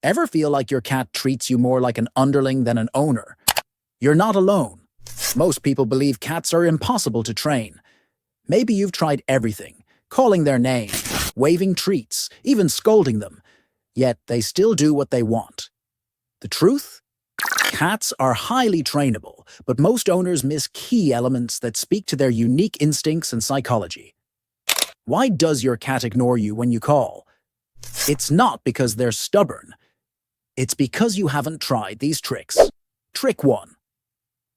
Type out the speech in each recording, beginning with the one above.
Ever feel like your cat treats you more like an underling than an owner? You're not alone. Most people believe cats are impossible to train. Maybe you've tried everything, calling their name, waving treats, even scolding them, yet they still do what they want. The truth? Cats are highly trainable, but most owners miss key elements that speak to their unique instincts and psychology. Why does your cat ignore you when you call? It's not because they're stubborn. It's because you haven't tried these tricks. Trick 1.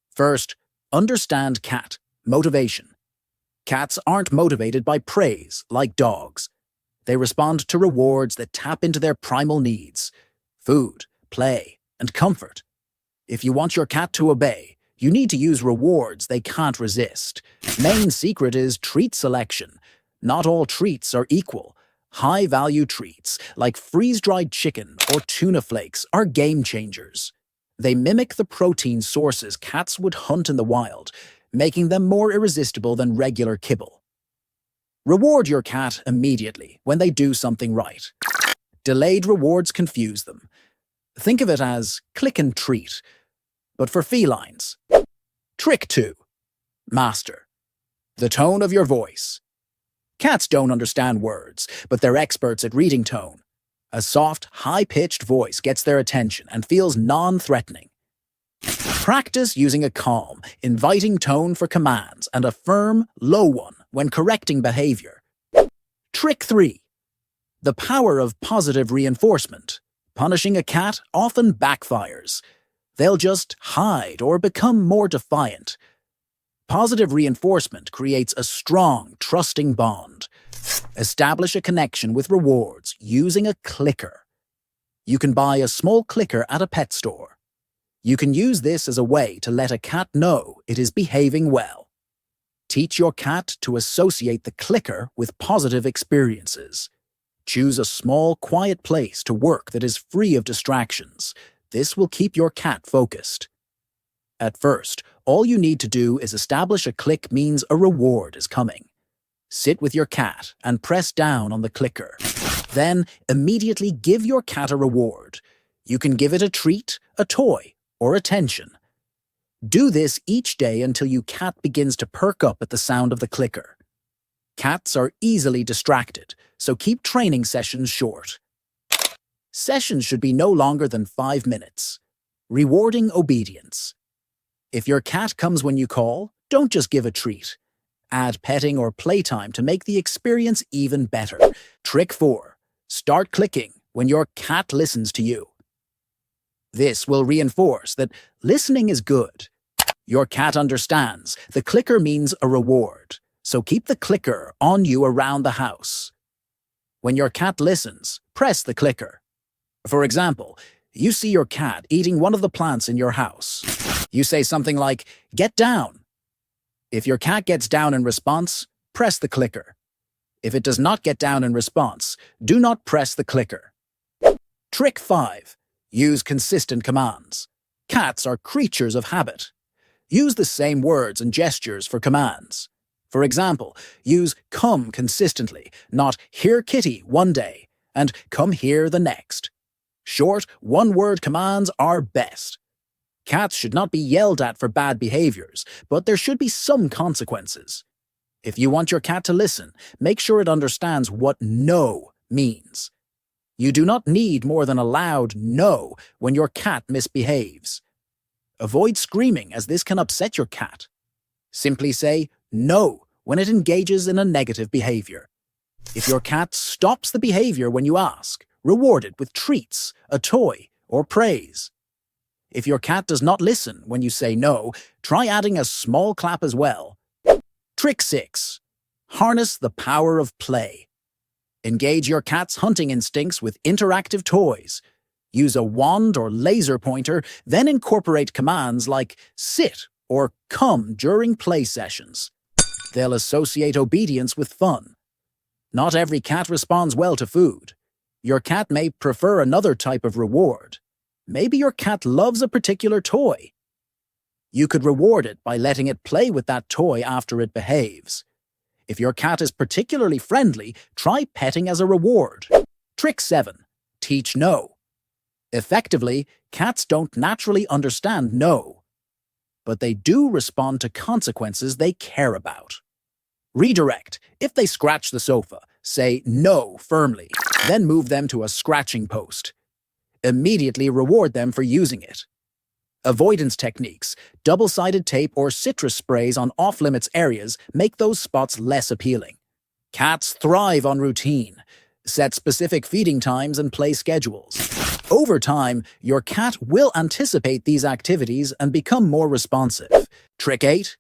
First, understand cat motivation. Cats aren't motivated by praise like dogs. They respond to rewards that tap into their primal needs: food, play, and comfort. If you want your cat to obey, you need to use rewards they can't resist. Main secret is treat selection. Not all treats are equal. High-value treats, like freeze-dried chicken or tuna flakes, are game-changers. They mimic the protein sources cats would hunt in the wild, making them more irresistible than regular kibble. Reward your cat immediately when they do something right. Delayed rewards confuse them. Think of it as click and treat, but for felines. Trick 2. Master the tone of your voice. Cats don't understand words, but they're experts at reading tone. A soft, high-pitched voice gets their attention and feels non-threatening. Practice using a calm, inviting tone for commands and a firm, low one when correcting behavior. Trick 3. The power of positive reinforcement. Punishing a cat often backfires. They'll just hide or become more defiant. Positive reinforcement creates a strong, trusting bond. Establish a connection with rewards using a clicker. You can buy a small clicker at a pet store. You can use this as a way to let a cat know it is behaving well. Teach your cat to associate the clicker with positive experiences. Choose a small, quiet place to work that is free of distractions. This will keep your cat focused. At first, all you need to do is establish a click means a reward is coming. Sit with your cat and press down on the clicker. Then, immediately give your cat a reward. You can give it a treat, a toy, or attention. Do this each day until your cat begins to perk up at the sound of the clicker. Cats are easily distracted, so keep training sessions short. Sessions should be no longer than 5 minutes. Rewarding obedience. If your cat comes when you call, don't just give a treat. Add petting or playtime to make the experience even better. Trick 4. Start clicking when your cat listens to you. This will reinforce that listening is good. Your cat understands the clicker means a reward, so keep the clicker on you around the house. When your cat listens, press the clicker. For example, you see your cat eating one of the plants in your house. You say something like, "Get down." If your cat gets down in response, press the clicker. If it does not get down in response, do not press the clicker. Trick 5. Use consistent commands. Cats are creatures of habit. Use the same words and gestures for commands. For example, use "come" consistently, not "here kitty" one day, and "come here" the next. Short, one-word commands are best. Cats should not be yelled at for bad behaviors, but there should be some consequences. If you want your cat to listen, make sure it understands what "no" means. You do not need more than a loud "no" when your cat misbehaves. Avoid screaming, as this can upset your cat. Simply say "no" when it engages in a negative behavior. If your cat stops the behavior when you ask, reward it with treats, a toy, or praise. If your cat does not listen when you say no, try adding a small clap as well. Trick 6. Harness the power of play. Engage your cat's hunting instincts with interactive toys. Use a wand or laser pointer, then incorporate commands like "sit" or "come" during play sessions. They'll associate obedience with fun. Not every cat responds well to food. Your cat may prefer another type of reward. Maybe your cat loves a particular toy. You could reward it by letting it play with that toy after it behaves. If your cat is particularly friendly, try petting as a reward. Trick 7. Teach no. Effectively, cats don't naturally understand no, but they do respond to consequences they care about. Redirect. If they scratch the sofa, say no firmly, then move them to a scratching post. Immediately reward them for using it. Avoidance techniques, double-sided tape or citrus sprays on off-limits areas make those spots less appealing. Cats thrive on routine. Set specific feeding times and play schedules. Over time, your cat will anticipate these activities and become more responsive. Trick 8.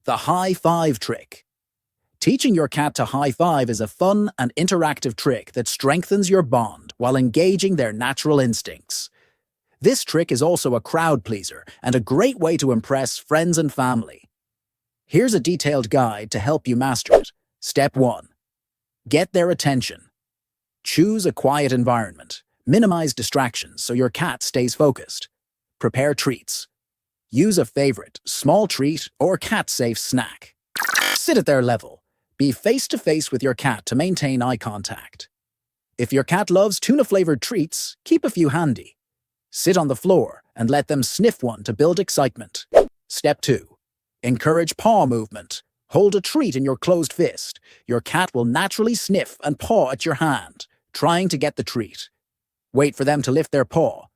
The high five trick. Teaching your cat to high five is a fun and interactive trick that strengthens your bond while engaging their natural instincts. This trick is also a crowd pleaser and a great way to impress friends and family. Here's a detailed guide to help you master it. Step 1. Get their attention. Choose a quiet environment. Minimize distractions so your cat stays focused. Prepare treats. Use a favorite, small treat, or cat-safe snack. Sit at their level. Be face-to-face with your cat to maintain eye contact. If your cat loves tuna-flavored treats, keep a few handy. Sit on the floor and let them sniff one to build excitement. Step 2. Encourage paw movement. Hold a treat in your closed fist. Your cat will naturally sniff and paw at your hand, trying to get the treat. Wait for them to lift their paw.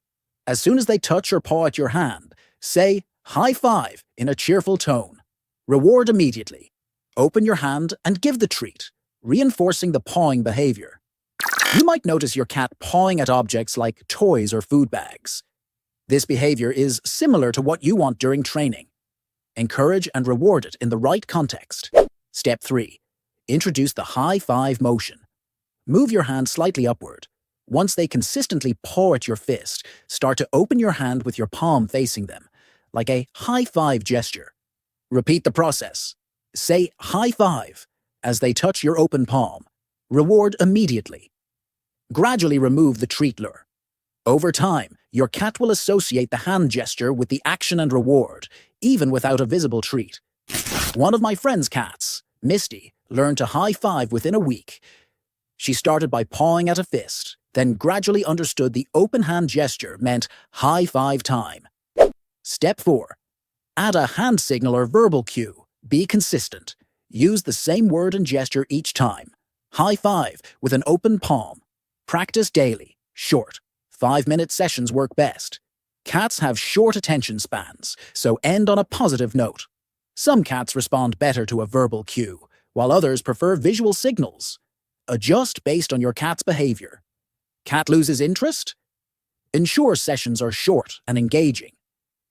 As soon as they touch or paw at your hand, say high five in a cheerful tone. Reward immediately. Open your hand and give the treat, reinforcing the pawing behavior. You might notice your cat pawing at objects like toys or food bags. This behavior is similar to what you want during training. Encourage and reward it in the right context. Step 3. Introduce the high five motion. Move your hand slightly upward. Once they consistently paw at your fist, start to open your hand with your palm facing them, like a high five gesture. Repeat the process. Say high five as they touch your open palm. Reward immediately. Gradually remove the treat lure. Over time, your cat will associate the hand gesture with the action and reward, even without a visible treat. One of my friend's cats, Misty, learned to high five within a week. She started by pawing at a fist, then gradually understood the open hand gesture meant high five time. Step 4. Add a hand signal or verbal cue. Be consistent. Use the same word and gesture each time. High five with an open palm. Practice daily. Short. 5-minute sessions work best. Cats have short attention spans, so end on a positive note. Some cats respond better to a verbal cue, while others prefer visual signals. Adjust based on your cat's behavior. Cat loses interest? Ensure sessions are short and engaging.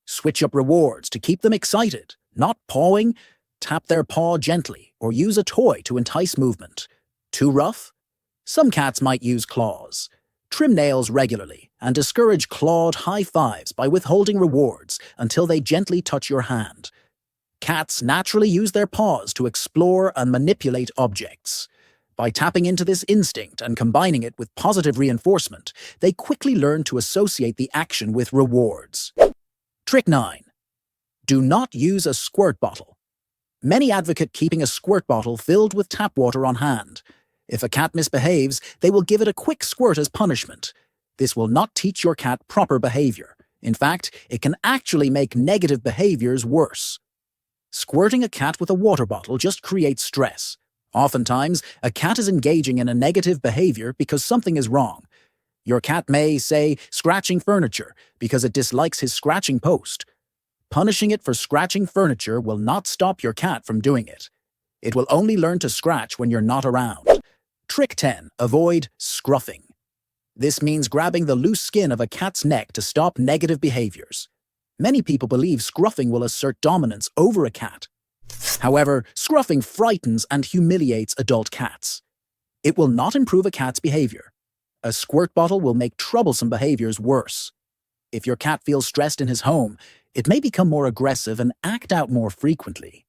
Switch up rewards to keep them excited, not pawing. Tap their paw gently or use a toy to entice movement. Too rough? Some cats might use claws. Trim nails regularly and discourage clawed high fives by withholding rewards until they gently touch your hand. Cats naturally use their paws to explore and manipulate objects. By tapping into this instinct and combining it with positive reinforcement, they quickly learn to associate the action with rewards. Trick 9. Do not use a squirt bottle. Many advocate keeping a squirt bottle filled with tap water on hand. If a cat misbehaves, they will give it a quick squirt as punishment. This will not teach your cat proper behavior. In fact, it can actually make negative behaviors worse. Squirting a cat with a water bottle just creates stress. Oftentimes, a cat is engaging in a negative behavior because something is wrong. Your cat may, say, scratching furniture because it dislikes his scratching post. Punishing it for scratching furniture will not stop your cat from doing it. It will only learn to scratch when you're not around. Trick 10. Avoid scruffing. This means grabbing the loose skin of a cat's neck to stop negative behaviors. Many people believe scruffing will assert dominance over a cat. However, scruffing frightens and humiliates adult cats. It will not improve a cat's behavior. A squirt bottle will make troublesome behaviors worse. If your cat feels stressed in his home, it may become more aggressive and act out more frequently.